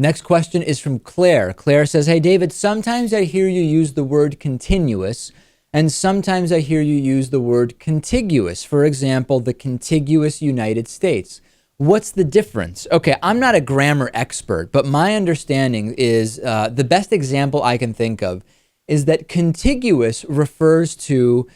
Next question is from Claire. Claire says, hey, David, sometimes I hear you use the word continuous, and sometimes I hear you use the word contiguous. For example, the contiguous United States. What's the difference? Okay, I'm not a grammar expert, but my understanding is the best example I can think of is that contiguous refers to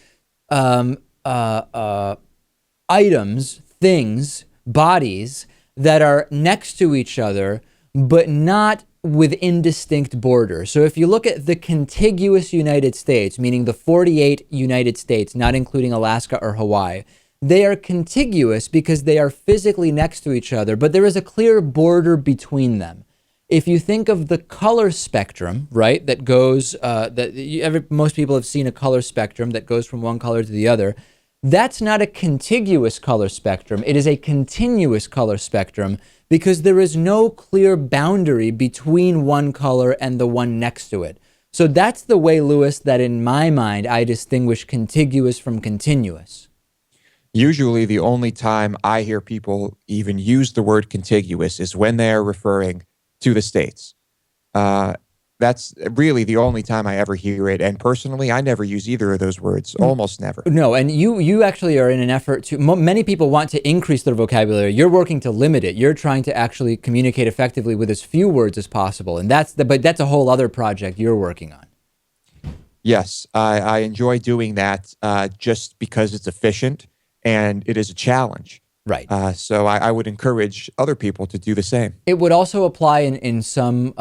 items, things, bodies that are next to each other, but not with indistinct borders. So if you look at the contiguous United States, meaning the 48 United States, not including Alaska or Hawaii, they are contiguous because they are physically next to each other, but there is a clear border between them. If you think of the color spectrum, right, that goes, most people have seen a color spectrum that goes from one color to the other. That's not a contiguous color spectrum. It is a continuous color spectrum because there is no clear boundary between one color and the one next to it. So that's the way, Lewis, that in my mind, I distinguish contiguous from continuous. Usually the only time I hear people even use the word contiguous is when they are referring to the states. That's really the only time I ever hear it. And personally, I never use either of those words, almost never. No, and you actually are in an effort to, many people want to increase their vocabulary. You're working to limit it. You're trying to actually communicate effectively with as few words as possible. And but that's a whole other project you're working on. Yes, I enjoy doing that just because it's efficient and it is a challenge. Right. So I would encourage other people to do the same. It would also apply in some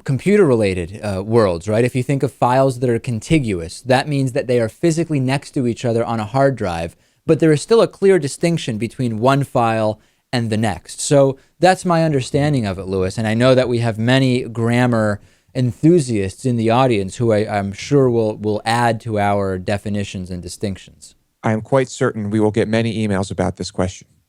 computer-related worlds, right? If you think of files that are contiguous, that means that they are physically next to each other on a hard drive, but there is still a clear distinction between one file and the next. So that's my understanding of it, Lewis. And I know that we have many grammar enthusiasts in the audience who I'm sure will add to our definitions and distinctions. I am quite certain we will get many emails about this question.